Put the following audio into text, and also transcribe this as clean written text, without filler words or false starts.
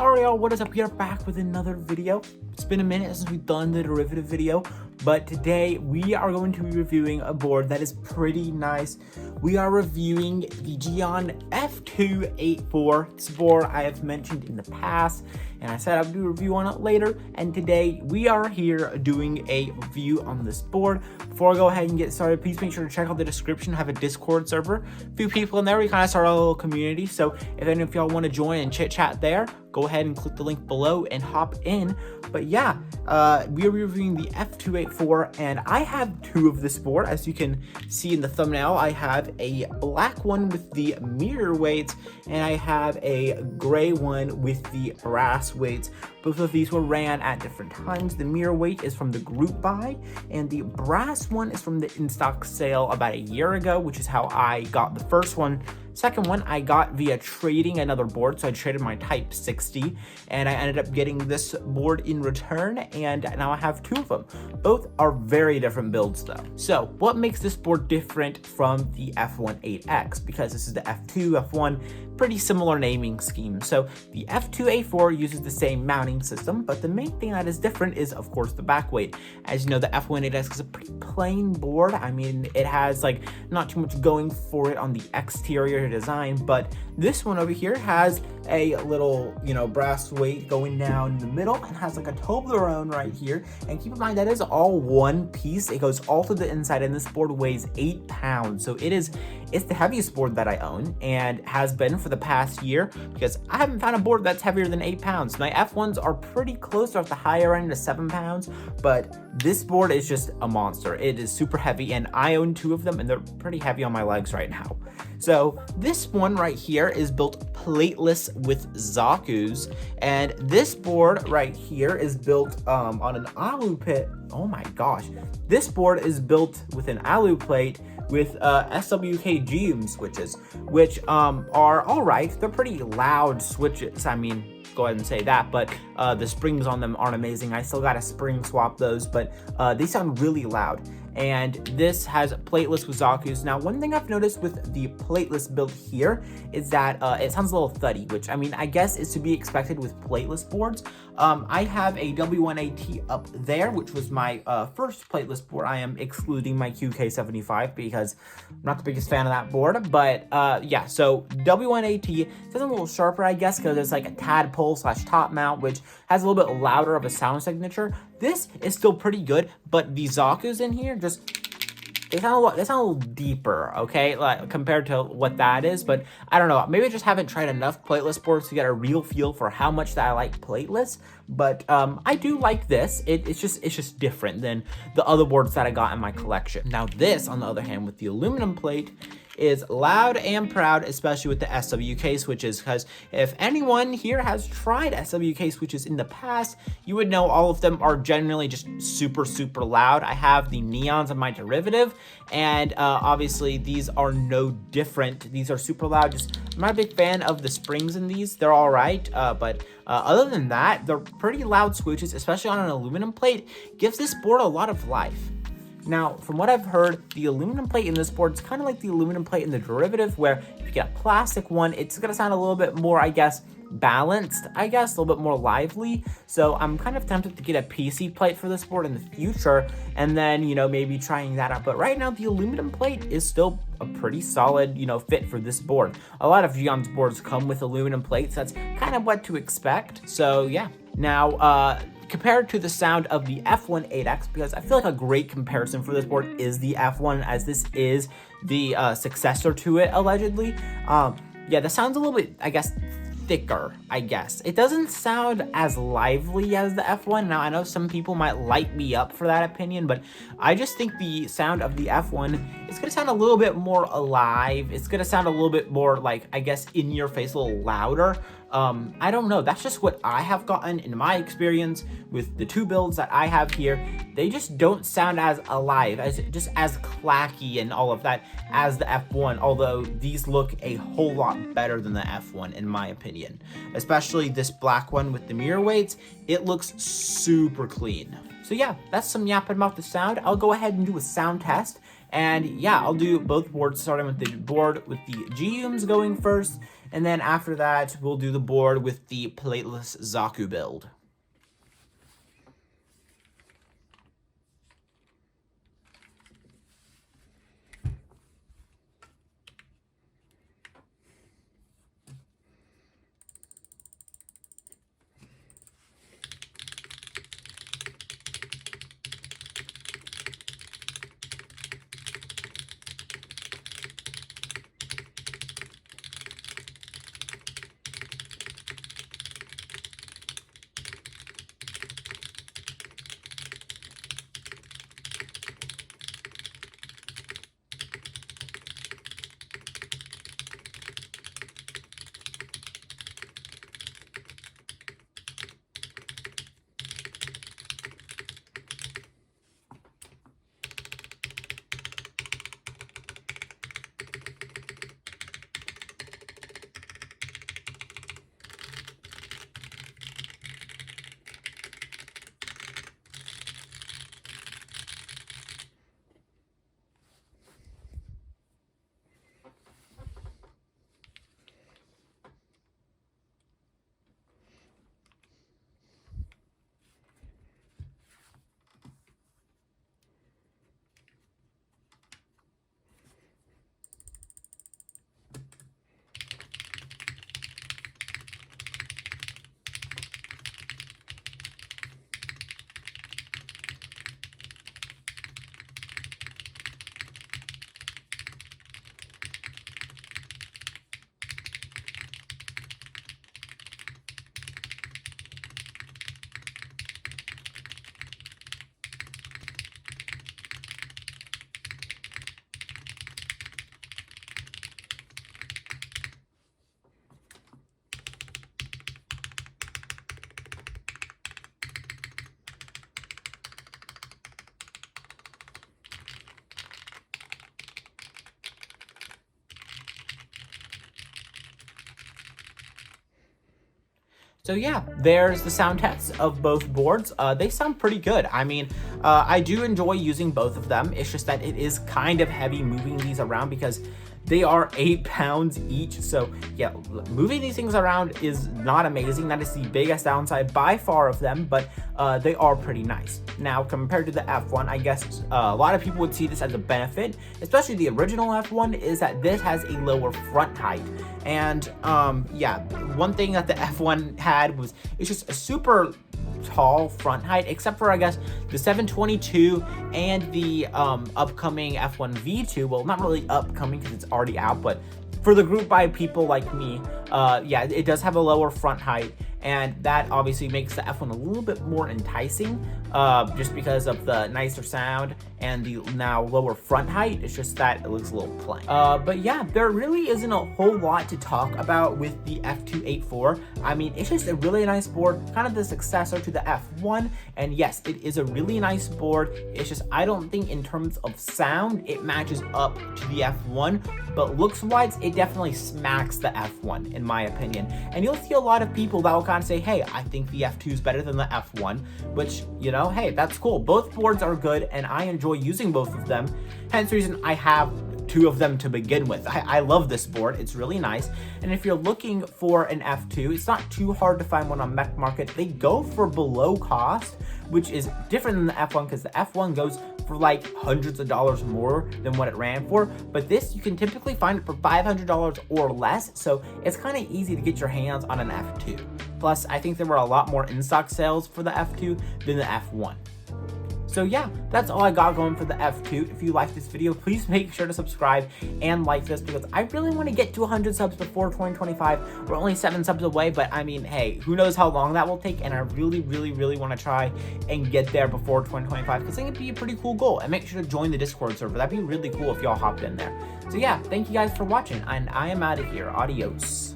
Alright y'all, what is up? We are back with another video. It's been a minute since we've done the derivative video, but today we are going to be reviewing a board that is pretty nice. We are reviewing the Geon F2-84. This board I have mentioned in the past, and I said I would do a review on it later, and today we are here doing a review on this board. Before I go ahead and get started, please make sure to check out the description. I have a Discord server, a few people in there. We kind of start a little community, so if any of y'all want to join and chit chat there, go ahead and click the link below and hop in. But yeah, we are reviewing the F2-84, and I have two of this board. As you can see in the thumbnail, I have a black one with the mirror weights, and I have a gray one with the brass weights. Both of these were ran at different times. The mirror weight is from the group buy, and the brass one is from the in-stock sale about a year ago, which is how I got the first one. Second one I got via trading another board, so I traded my Type 60, and I ended up getting this board in return, and now I have two of them. Both are very different builds though. So what makes this board different from the F1-8X? Because this is the F2, F1, pretty similar naming scheme. So the F2-84 uses the same mounting system, but the main thing that is different is of course the back weight. As you know, the F1-8X is a pretty plain board. I mean, it has like not too much going for it on the exterior design, but this one over here has a little, you know, brass weight going down in the middle and has like a Toblerone right here. And keep in mind that is all one piece. It goes all to the inside, and this board weighs 8 pounds. So it's the heaviest board that I own, and has been for the past year, because I haven't found a board that's heavier than 8 pounds. My F1s are pretty close, at the higher end of 7 pounds, but this board is just a monster. It is super heavy, and I own two of them, and they're pretty heavy on my legs right now. So this one right here is built plateless with Zaku's, and this board right here is built on an alu pit. Oh my gosh, this board is built with an alu plate with SWK Geon switches, which are all right. They're pretty loud switches. I mean, go ahead and say that, but the springs on them aren't amazing. I still gotta spring swap those, but they sound really loud. And this has plateless with Zaku's. Now, one thing I've noticed with the plateless build here is that it sounds a little thuddy, which I mean, I guess is to be expected with plateless boards. I have a W1AT up there, which was my first plateless board. I am excluding my QK75 because I'm not the biggest fan of that board, but yeah, so W1AT sounds a little sharper, I guess, because it's like a tadpole / top mount, which has a little bit louder of a sound signature. This is still pretty good, but the Zaku's in here just, they sound a little deeper, okay, like compared to what that is. But I don't know, maybe I just haven't tried enough plateless boards to get a real feel for how much that I like plateless. But I do like this. It's just different than the other boards that I got in my collection. Now this, on the other hand, with the aluminum plate, is loud and proud, especially with the SWK switches, because if anyone here has tried SWK switches in the past, you would know all of them are generally just super loud. I have the neons of my derivative, and obviously these are no different. These are super loud. I'm not a big fan of the springs in these. They're all right, but other than that, they're pretty loud switches, especially on an aluminum plate. Gives this board a lot of life. Now, from what I've heard, the aluminum plate in this board is kind of like the aluminum plate in the derivative, where if you get a plastic one, it's going to sound a little bit more, I guess, balanced, a little bit more lively. So I'm kind of tempted to get a PC plate for this board in the future, and then, you know, maybe trying that out. But right now, the aluminum plate is still a pretty solid, you know, fit for this board. A lot of Geon's boards come with aluminum plates. That's kind of what to expect. So yeah. Now, compared to the sound of the F1-8X, because I feel like a great comparison for this board is the F1, as this is the successor to it, allegedly. Yeah, the sound's a little bit, I guess, thicker, I guess. It doesn't sound as lively as the F1. Now, I know some people might light me up for that opinion, but I just think the sound of the F1 is going to sound a little bit more alive. It's going to sound a little bit more, like, I guess, in your face, a little louder. I don't know. That's just what I have gotten in my experience with the two builds that I have here. They just don't sound as alive, as clacky and all of that as the F1, although these look a whole lot better than the F1 in my opinion. Especially this black one with the mirror weights. It looks super clean. So So yeah, that's some yapping about the sound. I'll go ahead and do a sound test. And yeah, I'll do both boards, starting with the board with the Geons going first. And then after that, we'll do the board with the plateless Zaku build. So yeah, there's the sound tests of both boards. They sound pretty good. I mean, I do enjoy using both of them. It's just that it is kind of heavy moving these around because they are 8 pounds each. So yeah, moving these things around is not amazing. That is the biggest downside by far of them, but they are pretty nice. Now, compared to the F1, I guess a lot of people would see this as a benefit, especially the original F1, is that this has a lower front height. And yeah, one thing that the F1 had was it's just a super tall front height, except for I guess the 722 and the upcoming F1 V2. Well, not really upcoming because it's already out, but for the group by people like me, yeah, it does have a lower front height, and that obviously makes the F1 a little bit more enticing, just because of the nicer sound and the now lower front height. It's just that it looks a little plain. But yeah, there really isn't a whole lot to talk about with the F2-84. I mean, it's just a really nice board, kind of the successor to the F1, and yes, it is a really nice board. It's just, I don't think in terms of sound, it matches up to the F1, but looks-wise, it definitely smacks the F1, in my opinion. And you'll see a lot of people that will kind of say, hey, I think the F2 is better than the F1, which, you know, hey, that's cool. Both boards are good, and I enjoy using both of them. Hence the reason I have 2 of them to begin with. I love this board. It's really nice. And if you're looking for an F2, it's not too hard to find one on Mech Market. They go for below cost, which is different than the F1 because the F1 goes for like hundreds of dollars more than what it ran for. But this, you can typically find it for $500 or less. So it's kind of easy to get your hands on an F2. Plus, I think there were a lot more in-stock sales for the F2 than the F1. So yeah, that's all I got going for the F2. If you like this video, please make sure to subscribe and like this because I really want to get to 100 subs before 2025. We're only 7 subs away, but I mean, hey, who knows how long that will take, and I really want to try and get there before 2025 because I think it'd be a pretty cool goal. And make sure to join the Discord server. That'd be really cool if y'all hopped in there. So yeah, thank you guys for watching, and I am out of here. Adios.